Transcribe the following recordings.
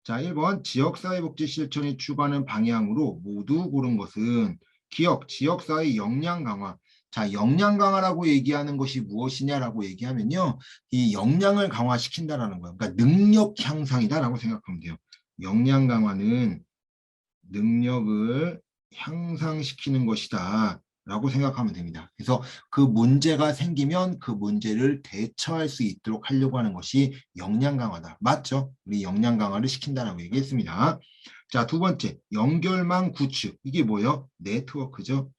자, 1번 지역사회복지 실천이 추구하는 방향으로 모두 고른 것은 지역사회 역량 강화. 자, 역량 강화라고 얘기하는 것이 무엇이냐라고 얘기하면요. 이 역량을 강화시킨다라는 거예요. 그러니까 능력 향상이다라고 생각하면 돼요. 역량 강화는 능력을 향상시키는 것이다. 라고 생각하면 됩니다. 그래서 그 문제가 생기면 그 문제를 대처할 수 있도록 하려고 하는 것이 역량 강화다. 맞죠? 우리 역량 강화를 시킨다라고 얘기했습니다. 자, 두 번째, 연결망 구축. 이게 뭐예요? 네트워크죠.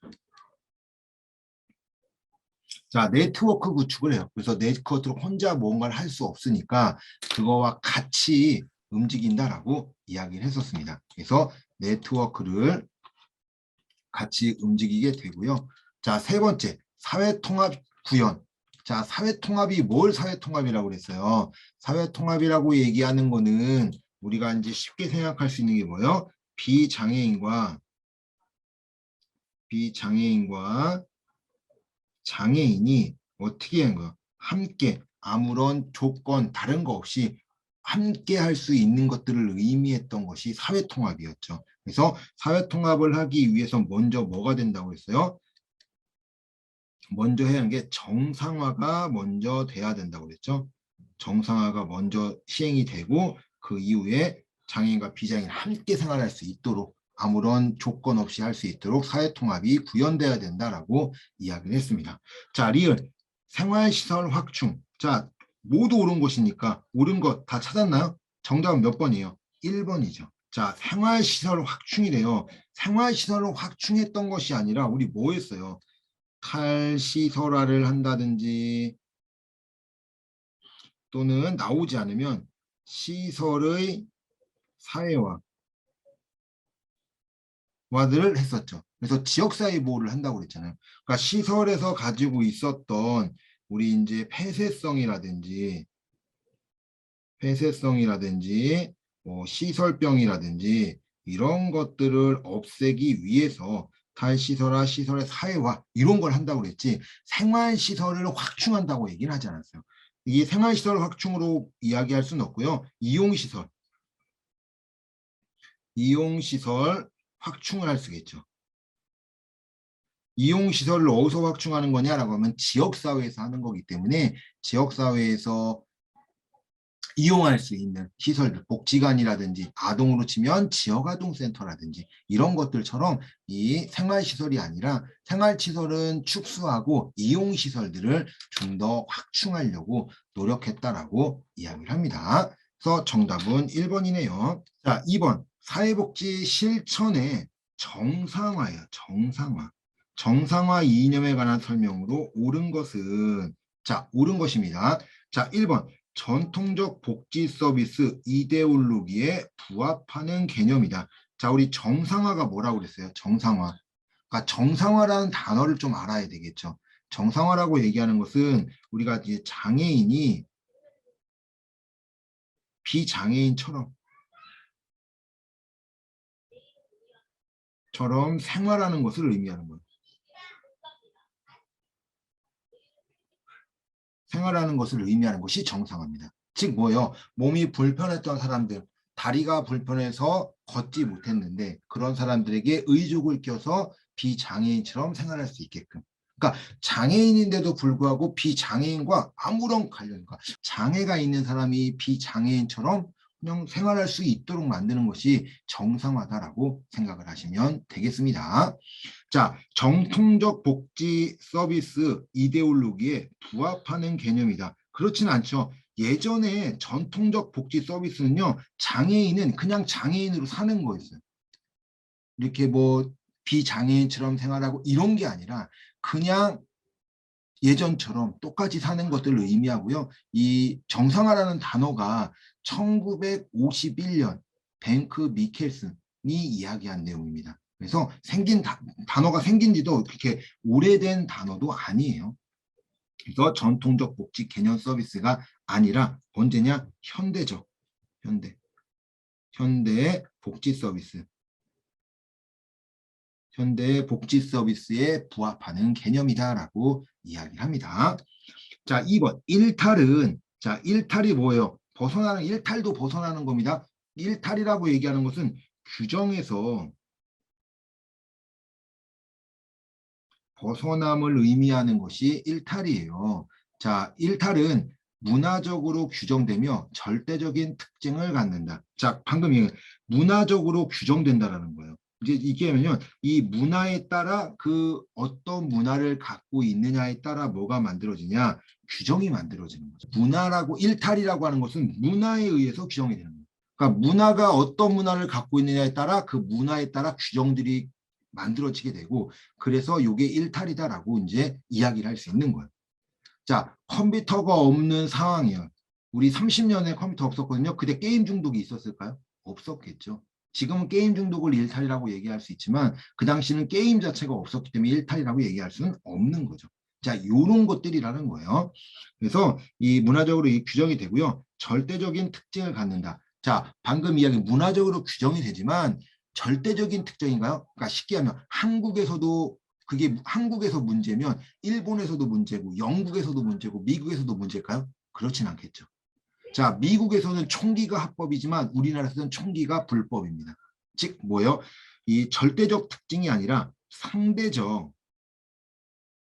자, 네트워크 구축을 해요. 그래서 네트워크로 혼자 뭔가를 할 수 없으니까 그거와 같이 움직인다라고 이야기를 했었습니다. 그래서 네트워크를 같이 움직이게 되고요. 자, 세 번째, 사회통합 구현. 자, 사회통합이 뭘 사회통합이라고 그랬어요? 사회통합이라고 얘기하는 거는 우리가 이제 쉽게 생각할 수 있는 게 뭐예요? 비장애인과 장애인이 어떻게 하는 거야? 함께 아무런 조건 다른 거 없이 함께 할 수 있는 것들을 의미했던 것이 사회통합이었죠. 그래서 사회통합을 하기 위해서 먼저 뭐가 된다고 했어요? 먼저 해야 하는 게 정상화가 먼저 돼야 된다고 그랬죠. 정상화가 먼저 시행이 되고 그 이후에 장애인과 비장애인 함께 생활할 수 있도록 아무런 조건 없이 할 수 있도록 사회통합이 구현돼야 된다라고 이야기를 했습니다. 자, 리을 생활시설 확충. 자, 모두 옳은 것이니까 옳은 것 다 찾았나요? 정답은 몇 번이에요? 1번이죠. 자, 생활시설 확충이래요. 생활시설을 확충했던 것이 아니라 우리 뭐 했어요? 탈시설화를 한다든지 또는 나오지 않으면 시설의 사회화를 했었죠. 그래서 지역사회 보호를 한다고 그랬잖아요. 그러니까 시설에서 가지고 있었던 우리 이제 폐쇄성이라든지 뭐 시설병이라든지 이런 것들을 없애기 위해서 탈시설화, 시설의 사회화 이런 걸 한다고 그랬지 생활시설을 확충한다고 얘기는 하지 않았어요. 이 생활시설 확충으로 이야기할 수는 없고요. 이용시설 확충을 할 수 있겠죠. 이용시설을 어디서 확충하는 거냐라고 하면 지역사회에서 하는 거기 때문에 지역사회에서 이용할 수 있는 시설들, 복지관이라든지 아동으로 치면 지역아동센터라든지 이런 것들처럼 이 생활시설이 아니라 생활시설은 축소하고 이용시설들을 좀 더 확충하려고 노력했다라고 이야기를 합니다. 그래서 정답은 1번이네요. 자, 2번 사회복지 실천의 정상화예요. 정상화. 정상화 이념에 관한 설명으로 옳은 것은 자, 옳은 것입니다. 자, 1번 전통적 복지 서비스 이데올로기에 부합하는 개념이다. 자, 우리 정상화가 뭐라고 그랬어요? 정상화. 그러니까 정상화라는 단어를 좀 알아야 되겠죠. 정상화라고 얘기하는 것은 우리가 이제 장애인이 비장애인처럼 생활하는 것을 의미하는 거예요. 생활하는 것을 의미하는 것이 정상화입니다. 즉 뭐예요? 몸이 불편했던 사람들, 다리가 불편해서 걷지 못했는데 그런 사람들에게 의족을 껴서 비장애인처럼 생활할 수 있게끔. 그러니까 장애인인데도 불구하고 비장애인과 아무런 관련과 장애가 있는 사람이 비장애인처럼 그냥 생활할 수 있도록 만드는 것이 정상화다라고 생각을 하시면 되겠습니다. 자, 정통적 복지 서비스 이데올로기에 부합하는 개념이다. 그렇지는 않죠. 예전에 전통적 복지 서비스는요, 장애인은 그냥 장애인으로 사는 거였어요. 이렇게 뭐 비장애인처럼 생활하고 이런 게 아니라 그냥 예전처럼 똑같이 사는 것들을 의미하고요. 이 정상화라는 단어가 1951년 뱅크 미켈슨이 이야기한 내용입니다. 그래서 단어가 생긴 지도 그렇게 오래된 단어도 아니에요. 그래서 전통적 복지 개념 서비스가 아니라 언제냐? 현대적, 현대 복지 서비스. 현대 복지 서비스에 부합하는 개념이다라고 이야기를 합니다. 자, 2번 일탈은 자, 일탈이 뭐예요? 일탈도 벗어나는 겁니다. 일탈이라고 얘기하는 것은 규정에서 벗어남을 의미하는 것이 일탈이에요. 자, 일탈은 문화적으로 규정되며 절대적인 특징을 갖는다. 자, 방금 문화적으로 규정된다라는 거예요. 이제 이게면요, 이 문화에 따라 그 어떤 문화를 갖고 있느냐에 따라 뭐가 만들어지냐, 규정이 만들어지는 거죠. 문화라고 일탈이라고 하는 것은 문화에 의해서 규정이 되는 거예요. 그러니까 문화가 어떤 문화를 갖고 있느냐에 따라 그 문화에 따라 규정들이 만들어지게 되고, 그래서 이게 일탈이다라고 이제 이야기를 할 수 있는 거예요. 자, 컴퓨터가 없는 상황이에요. 우리 30년에 컴퓨터 없었거든요. 그때 게임 중독이 있었을까요? 없었겠죠. 지금은 게임 중독을 일탈이라고 얘기할 수 있지만 그 당시는 게임 자체가 없었기 때문에 일탈이라고 얘기할 수는 없는 거죠. 자, 이런 것들이라는 거예요. 그래서 이 문화적으로 이 규정이 되고요. 절대적인 특징을 갖는다. 자, 방금 이야기 문화적으로 규정이 되지만 절대적인 특징인가요? 그러니까 쉽게 하면 한국에서도 그게 한국에서 문제면 일본에서도 문제고 영국에서도 문제고 미국에서도 문제일까요? 그렇진 않겠죠. 자, 미국에서는 총기가 합법이지만 우리나라에서는 총기가 불법입니다. 즉 뭐예요? 이 절대적 특징이 아니라 상대적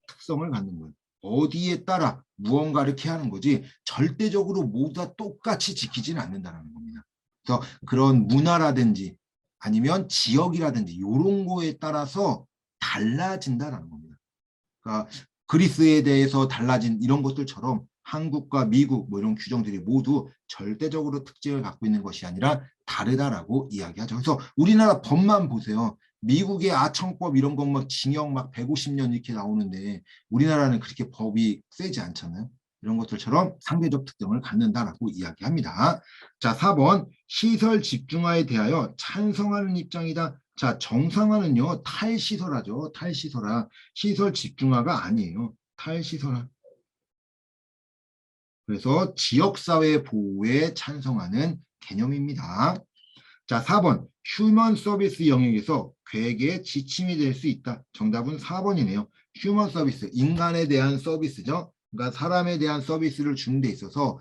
특성을 갖는 거예요. 어디에 따라 무언가를 케하는 거지 절대적으로 모두 다 똑같이 지키지는 않는다는 겁니다. 그래서 그런 문화라든지 아니면 지역이라든지 이런 거에 따라서 달라진다는 겁니다. 그러니까 그리스에 대해서 달라진 이런 것들처럼 한국과 미국 뭐 이런 규정들이 모두 절대적으로 특징을 갖고 있는 것이 아니라 다르다라고 이야기하죠. 그래서 우리나라 법만 보세요. 미국의 아청법 이런 것 막 징역 막 150년 이렇게 나오는데 우리나라는 그렇게 법이 세지 않잖아요. 이런 것들처럼 상대적 특성을 갖는다라고 이야기합니다. 자, 4번 시설 집중화에 대하여 찬성하는 입장이다. 자, 정상화는요, 탈시설화죠. 탈시설화. 시설 집중화가 아니에요. 탈시설화. 그래서 지역사회 보호에 찬성하는 개념입니다. 자, 4번. 휴먼 서비스 영역에서 괴계의 지침이 될 수 있다. 정답은 4번이네요. 휴먼 서비스, 인간에 대한 서비스죠. 그러니까 사람에 대한 서비스를 주는 데 있어서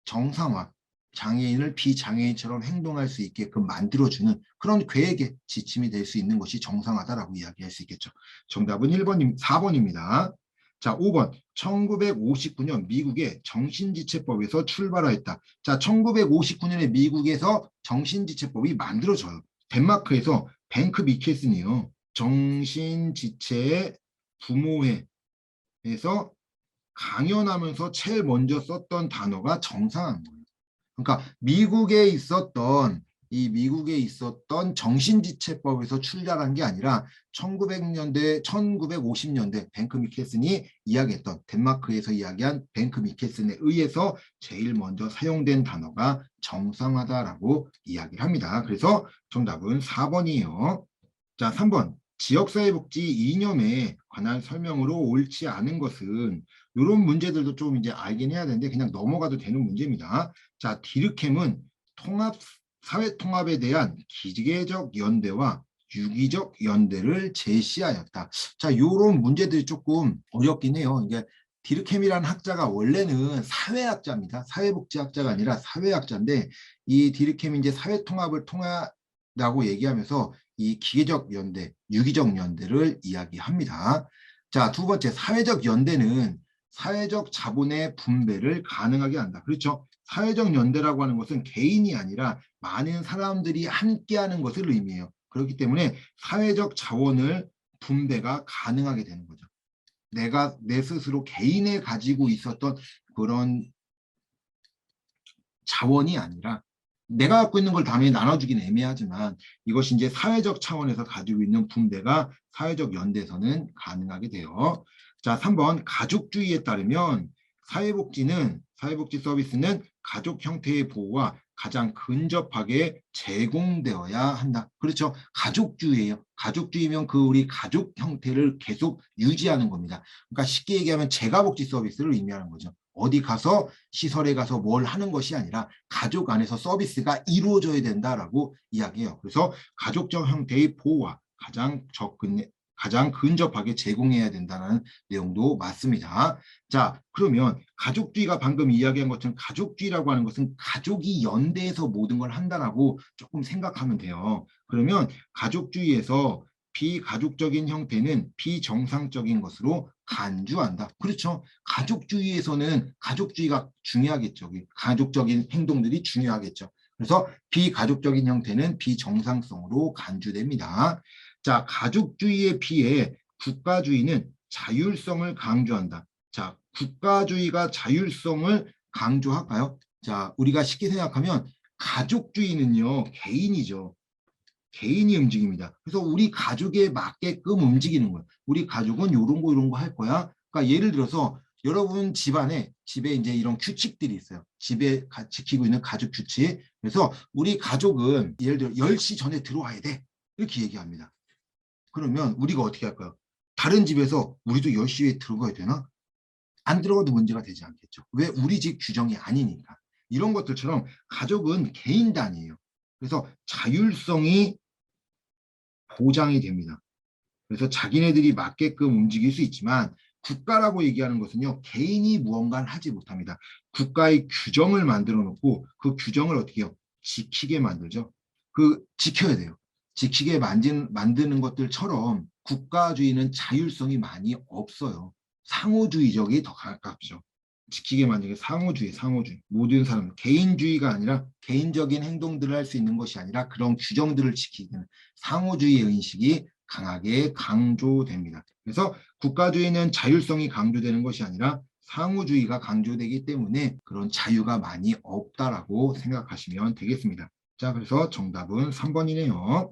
정상화, 장애인을 비장애인처럼 행동할 수 있게끔 만들어주는 그런 계획의 지침이 될 수 있는 것이 정상화다라고 이야기할 수 있겠죠. 정답은 4번입니다. 자, 5번. 1959년 미국의 정신지체법에서 출발하였다. 자, 1959년에 미국에서 정신지체법이 만들어져요. 덴마크에서 뱅크 미켈슨이요. 정신지체 부모회에서 강연하면서 제일 먼저 썼던 단어가 정상한 거예요. 그러니까 미국에 있었던 정신지체법에서 출발한 게 아니라 1900년대, 1950년대 뱅크 미켈슨이 이야기했던 덴마크에서 이야기한 뱅크 미켈슨에 의해서 제일 먼저 사용된 단어가 정상화다라고 이야기를 합니다. 그래서 정답은 4번이에요. 자, 3번. 지역사회복지 이념에 관한 설명으로 옳지 않은 것은 이런 문제들도 좀 이제 알긴 해야 되는데 그냥 넘어가도 되는 문제입니다. 자, 디르켐은 사회 통합에 대한 기계적 연대와 유기적 연대를 제시하였다. 자, 이런 문제들이 조금 어렵긴 해요. 이게 디르켐이라는 학자가 원래는 사회학자입니다. 사회복지학자가 아니라 사회학자인데 이 디르켐이 이제 사회 통합을 통하라고 얘기하면서 이 기계적 연대, 유기적 연대를 이야기합니다. 자, 두 번째, 사회적 연대는 사회적 자본의 분배를 가능하게 한다. 그렇죠? 사회적 연대라고 하는 것은 개인이 아니라 많은 사람들이 함께하는 것을 의미해요. 그렇기 때문에 사회적 자원을 분배가 가능하게 되는 거죠. 내가 내 스스로 개인에 가지고 있었던 그런 자원이 아니라 내가 갖고 있는 걸 당연히 나눠주긴 애매하지만 이것이 이제 사회적 차원에서 가지고 있는 분배가 사회적 연대에서는 가능하게 돼요. 자, 3번 가족주의에 따르면 사회복지 서비스는 가족 형태의 보호와 가장 근접하게 제공되어야 한다. 그렇죠. 가족주의예요. 가족주의면 그 우리 가족 형태를 계속 유지하는 겁니다. 그러니까 쉽게 얘기하면 재가복지 서비스를 의미하는 거죠. 어디 가서 시설에 가서 뭘 하는 것이 아니라 가족 안에서 서비스가 이루어져야 된다라고 이야기해요. 그래서 가족적 형태의 보호와 가장 근접하게 제공해야 된다는 내용도 맞습니다. 자, 그러면 가족주의가 방금 이야기한 것처럼 가족주의라고 하는 것은 가족이 연대해서 모든 걸 한다라고 조금 생각하면 돼요. 그러면 가족주의에서 비가족적인 형태는 비정상적인 것으로 간주한다. 그렇죠. 가족주의에서는 가족주의가 중요하겠죠. 가족적인 행동들이 중요하겠죠. 그래서 비가족적인 형태는 비정상성으로 간주됩니다. 자, 가족주의에 비해 국가주의는 자율성을 강조한다. 자, 국가주의가 자율성을 강조할까요? 자, 우리가 쉽게 생각하면 가족주의는요, 개인이죠. 개인이 움직입니다. 그래서 우리 가족에 맞게끔 움직이는 거예요. 우리 가족은 이런 거 할 거야. 그러니까 예를 들어서 여러분 집에 이제 이런 규칙들이 있어요. 집에 지키고 있는 가족 규칙. 그래서 우리 가족은 예를 들어 10시 전에 들어와야 돼. 이렇게 얘기합니다. 그러면 우리가 어떻게 할까요? 다른 집에서 우리도 10시에 들어가야 되나? 안 들어가도 문제가 되지 않겠죠. 왜? 우리 집 규정이 아니니까. 이런 것들처럼 가족은 개인 단위예요. 그래서 자율성이 보장이 됩니다. 그래서 자기네들이 맞게끔 움직일 수 있지만 국가라고 얘기하는 것은요. 개인이 무언가를 하지 못합니다. 국가의 규정을 만들어 놓고 그 규정을 어떻게 해요? 지키게 만들죠. 지켜야 돼요. 지키게 만드는 것들처럼 국가주의는 자율성이 많이 없어요. 상호주의적이 더 가깝죠. 지키게 만드는 게 상호주의. 모든 사람, 개인주의가 아니라 개인적인 행동들을 할 수 있는 것이 아니라 그런 규정들을 지키는 상호주의의 의식이 강하게 강조됩니다. 그래서 국가주의는 자율성이 강조되는 것이 아니라 상호주의가 강조되기 때문에 그런 자유가 많이 없다라고 생각하시면 되겠습니다. 자, 그래서 정답은 3번이네요.